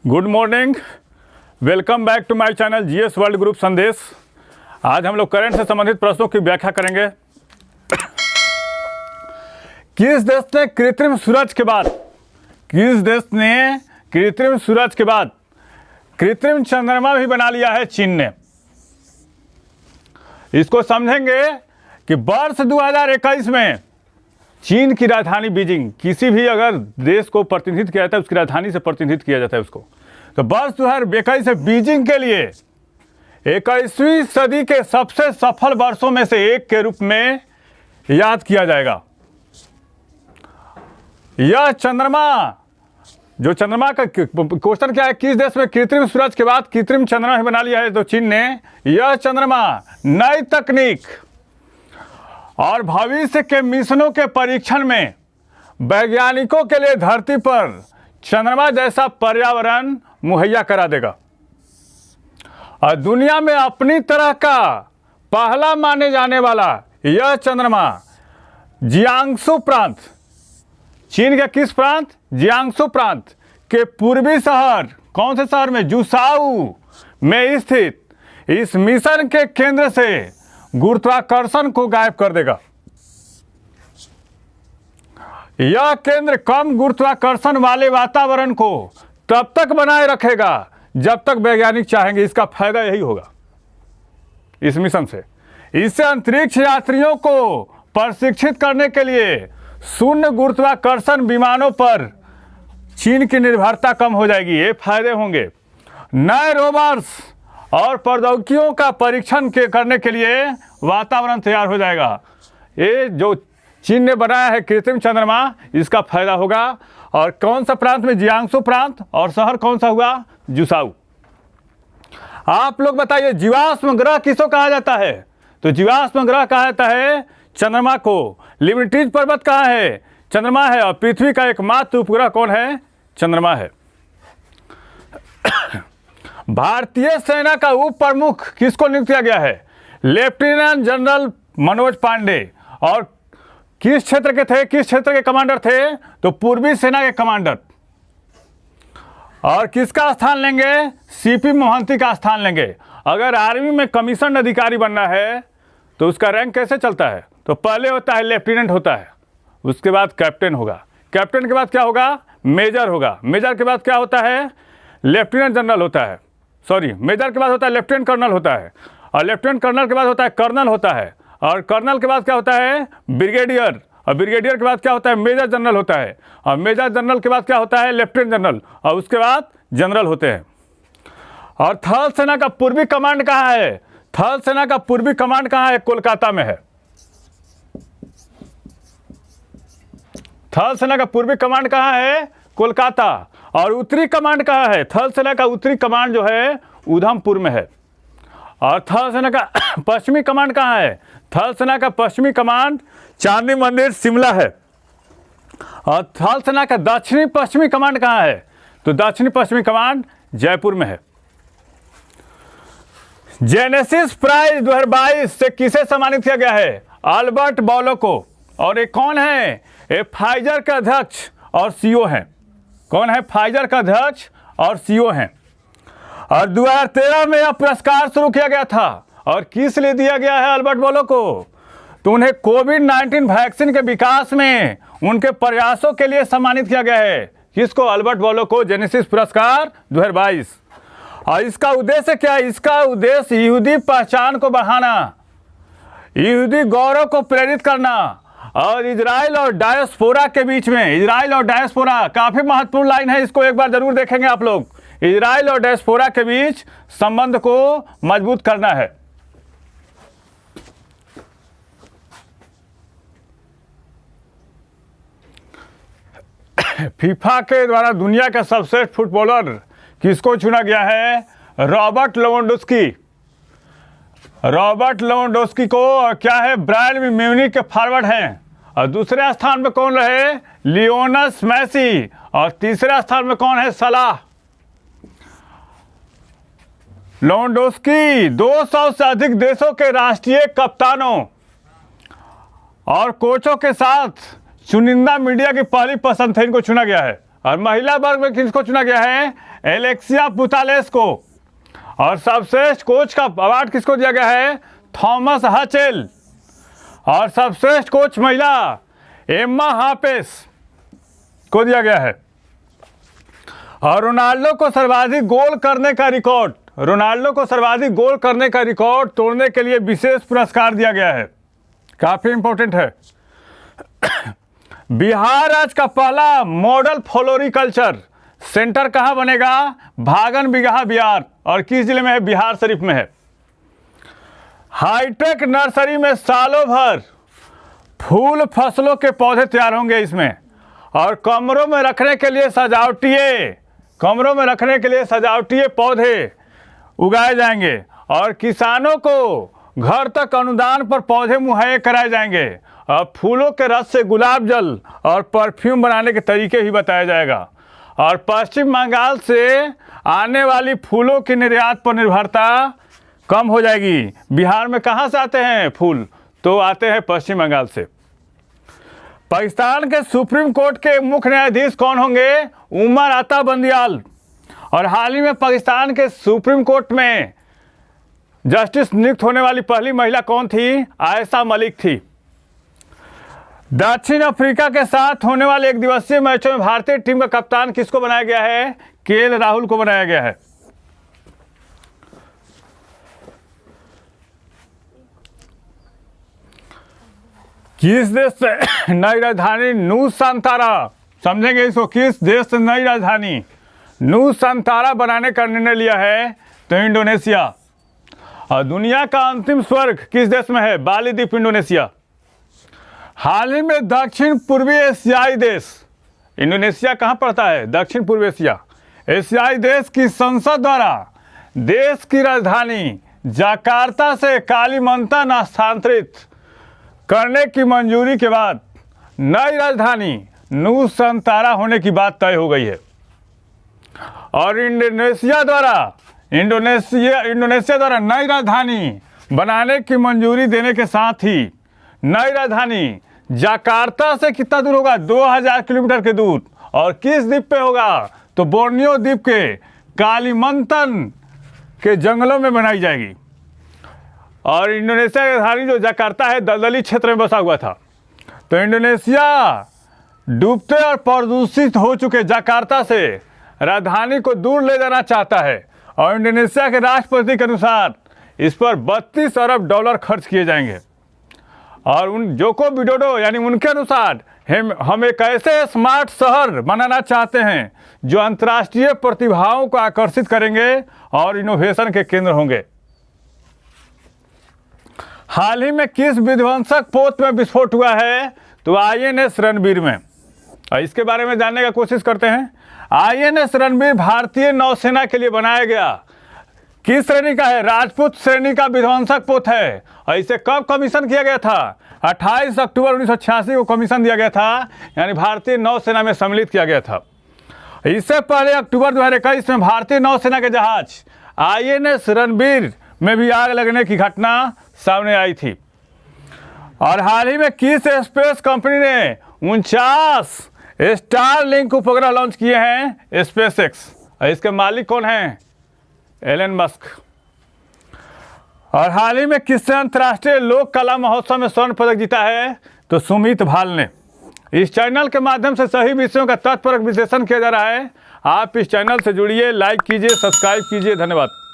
Good morning, welcome back to my channel GS world group Sandesh. आज हम लोग current से संबंधित प्रश्नों की व्याख्या करेंगे। किस देश ने कृत्रिम सूरज के बाद कृत्रिम चंद्रमा भी बना लिया है? चीन ने। इसको समझेंगे कि वर्ष 2021 में चीन की राजधानी बीजिंग, किसी भी अगर देश को प्रतिनिधित्व किया जाता है उसकी राजधानी से प्रतिनिधित्व किया जाता है उसको, तो वर्ष 2021 से बीजिंग के लिए 21वीं सदी के सबसे सफल वर्षों में से एक के रूप में याद किया जाएगा। यह चंद्रमा, जो चंद्रमा का क्वेश्चन क्या है, किस देश में कृत्रिम सूरज के बाद कृत्रिम चंद्रमा बना लिया है? तो चीन ने। यह चंद्रमा नई तकनीक और भविष्य के मिशनों के परीक्षण में वैज्ञानिकों के लिए धरती पर चंद्रमा जैसा पर्यावरण मुहैया करा देगा और दुनिया में अपनी तरह का पहला माने जाने वाला यह चंद्रमा जियांगसू प्रांत, चीन के किस प्रांत? जियांगसू प्रांत के पूर्वी शहर, कौन से शहर में? जुसाऊ में स्थित इस मिशन के केंद्र से गुरुत्वाकर्षण को गायब कर देगा। यह केंद्र कम गुरुत्वाकर्षण वाले वातावरण को तब तक बनाए रखेगा जब तक वैज्ञानिक चाहेंगे। इसका फायदा यही होगा इस मिशन से। इससे अंतरिक्ष यात्रियों को प्रशिक्षित करने के लिए शून्य गुरुत्वाकर्षण विमानों पर चीन की निर्भरता कम हो जाएगी। ये फायदे होंगे। नए रोवर्स और प्रौद्योगिकियों का परीक्षण करने के लिए वातावरण तैयार हो जाएगा। ये जो चीन ने बनाया है कृत्रिम चंद्रमा, इसका फायदा होगा। और कौन सा प्रांत में? जियांगसू प्रांत। और शहर कौन सा हुआ? जुसाऊ। आप लोग बताइए, जीवाश्म ग्रह किसको कहा जाता है? तो जीवाश्म ग्रह कहा जाता है चंद्रमा को। लिबर्टीज पर्वत कहाँ है? चंद्रमा है। और पृथ्वी का एकमात्र उपग्रह कौन है? चंद्रमा है। भारतीय सेना का उप प्रमुख किसको नियुक्त किया गया है? Lieutenant general Manoj Pande. और किस क्षेत्र के थे? किस क्षेत्र के कमांडर थे? तो पूर्वी सेना के कमांडर। और किसका स्थान लेंगे? सीपी मोहंती का स्थान लेंगे। अगर आर्मी में कमीशन अधिकारी बनना है तो उसका रैंक कैसे चलता है? तो पहले होता है लेफ्टिनेंट होता है, उसके बाद कैप्टन होगा, कैप्टन के बाद क्या होगा? मेजर होगा, मेजर के बाद क्या होता है? लेफ्टिनेंट जनरल होता है। सॉरी, मेजर के बाद होता है लेफ्टिनेंट कर्नल होता है। और लेफ्टिनेंट कर्नल के बाद होता है कर्नल होता है। और कर्नल के बाद क्या होता है? ब्रिगेडियर। और ब्रिगेडियर के बाद क्या होता है? मेजर जनरल होता है। और मेजर जनरल के बाद क्या होता है? Lieutenant general. और उसके बाद जनरल होते हैं। और थल सेना का पूर्वी कमांड कहाँ है? थल सेना का पूर्वी कमांड कहाँ है? कोलकाता में है। थल सेना का पूर्वी कमांड कहाँ है? कोलकाता। और उत्तरी कमांड कहाँ है? थल सेना का उत्तरी कमांड जो है उधमपुर में है। और थल सेना का पश्चिमी कमांड कहाँ है? थल सेना का पश्चिमी कमांड चांदनी मंदिर शिमला है। और थल सेना का दक्षिणी पश्चिमी कमांड कहाँ है? तो दक्षिणी पश्चिमी कमांड जयपुर में है। जेनेसिस प्राइज 2022 से किसे सम्मानित किया गया है? अल्बर्ट बोलो को। और ये कौन है? ये फाइजर के अध्यक्ष और सीईओ हैं। कौन है? फाइजर का अध्यक्ष और सीईओ हैं। और 2013 में यह पुरस्कार शुरू किया गया था। और किस लिए दिया गया है अल्बर्ट बोलो को? तो उन्हें कोविड-19 वैक्सीन के विकास में उनके प्रयासों के लिए सम्मानित किया गया है। किसको? अल्बर्ट बोलो को जेनेसिस पुरस्कार 2022। और इसका उद्देश्य क्या है? इसका उद्देश्य यहूदी पहचान को बढ़ाना, यहूदी गौरव को प्रेरित करना और इजराइल और डायस्पोरा के बीच में, इजराइल और डायस्पोरा काफी महत्वपूर्ण लाइन है, इसको एक बार जरूर देखेंगे आप लोग। इजराइल और डायस्पोरा के बीच संबंध को मजबूत करना है। फीफा के द्वारा दुनिया का सर्वश्रेष्ठ फुटबॉलर किसको चुना गया है? Robert Lewandowski. रॉबर्ट लेवेंडोस्की को क्या है? बायर्न म्यूनिख के फॉरवर्ड हैं। और दूसरे स्थान में कौन रहे? Lionel Messi. और तीसरे स्थान में कौन है? सलाह। लेवेंडोस्की 200 से अधिक देशों के राष्ट्रीय कप्तानों और कोचों के साथ चुनिंदा मीडिया की पहली पसंद थे, इनको चुना गया है। और महिला वर्ग में किसको चुना गया है? एलेक्सिया पुतालेस को। और सर्वश्रेष्ठ कोच का अवार्ड किसको दिया गया है? थॉमस हचेल। और सर्वश्रेष्ठ कोच महिला एम्मा हापेस को दिया गया है। और रोनाल्डो को सर्वाधिक गोल करने का रिकॉर्ड तोड़ने के लिए विशेष पुरस्कार दिया गया है। काफी इंपॉर्टेंट है। बिहार राज्य का पहला मॉडल फ्लोरिकल्चर सेंटर कहाँ बनेगा? भागन बिगहा बिहार। और किस जिले में है? बिहार शरीफ में है। हाईटेक नर्सरी में सालों भर फूल फसलों के पौधे तैयार होंगे इसमें। और कमरों में रखने के लिए सजावटीय पौधे उगाए जाएंगे। और किसानों को घर तक अनुदान पर पौधे मुहैया कराए जाएंगे। और फूलों के रस से गुलाब जल और परफ्यूम बनाने के तरीके भी बताया जाएगा। और पश्चिम बंगाल से आने वाली फूलों की निर्यात पर निर्भरता कम हो जाएगी। बिहार में कहाँ से आते हैं फूल? तो आते हैं पश्चिम बंगाल से। पाकिस्तान के सुप्रीम कोर्ट के मुख्य न्यायाधीश कौन होंगे? उमर अता बंदियाल। और हाल ही में पाकिस्तान के सुप्रीम कोर्ट में जस्टिस नियुक्त होने वाली पहली महिला कौन थी? आयशा मलिक थी। दक्षिण अफ्रीका के साथ होने वाले एक दिवसीय मैचों में भारतीय टीम का कप्तान किसको बनाया गया है? केएल राहुल को बनाया गया है। किस देश से नई राजधानी नूसांतारा, समझेंगे इसको, किस देश से नई राजधानी नूसांतारा बनाने का निर्णय लिया है? तो इंडोनेशिया। और दुनिया का अंतिम स्वर्ग किस देश में है? बाली द्वीप, इंडोनेशिया। हाल ही में दक्षिण पूर्वी एशियाई देश, इंडोनेशिया कहाँ पड़ता है? दक्षिण पूर्व एशियाई देश की संसद द्वारा देश की राजधानी जकार्ता से कालीमंतान स्थानांतरित करने की मंजूरी के बाद नई राजधानी नूसांतारा होने की बात तय हो गई है। और इंडोनेशिया द्वारा नई राजधानी बनाने की मंजूरी देने के साथ ही नई राजधानी जकार्ता से कितना दूर होगा? 2000 किलोमीटर के दूर। और किस द्वीप पे होगा? तो बोर्नियो द्वीप के कालीमंतन के जंगलों में बनाई जाएगी। और इंडोनेशिया की राजधानी जो जकार्ता है दलदली क्षेत्र में बसा हुआ था। तो इंडोनेशिया डूबते और प्रदूषित हो चुके जकार्ता से राजधानी को दूर ले जाना चाहता है। और इंडोनेशिया के राष्ट्रपति के अनुसार इस पर 32 अरब डॉलर खर्च किए जाएंगे। और उन जोको विडोडो यानी उनके अनुसार हम एक ऐसे स्मार्ट शहर बनाना चाहते हैं जो अंतर्राष्ट्रीय प्रतिभाओं को आकर्षित करेंगे और इनोवेशन के केंद्र होंगे। हाल ही में किस विध्वंसक पोत में विस्फोट हुआ है? तो INS रणबीर में। और इसके बारे में जानने का कोशिश करते हैं। INS रणबीर भारतीय नौसेना के लिए बनाया गया किस श्रेणी का है? राजपूत श्रेणी का विध्वंसक पोत है। और इसे कब कमीशन किया गया था? 28 अक्टूबर 1986 को कमीशन दिया गया था, यानी भारतीय नौसेना में सम्मिलित किया गया था। इससे पहले अक्टूबर 2021 में भारतीय नौसेना के जहाज INS रणबीर में भी आग लगने की घटना सामने आई थी। और हाल ही में किस स्पेस कंपनी ने 49 स्टारलिंक उपग्रह लॉन्च किए हैं? स्पेसएक्स। और इसके मालिक कौन हैं? Elon Musk. और हाल ही में किसने अंतर्राष्ट्रीय लोक कला महोत्सव में स्वर्ण पदक जीता है? तो सुमित भाल ने। इस चैनल के माध्यम से सही विषयों का तथ्यपरक विश्लेषण किया जा रहा है। आप इस चैनल से जुड़िए, लाइक कीजिए, सब्सक्राइब कीजिए। धन्यवाद।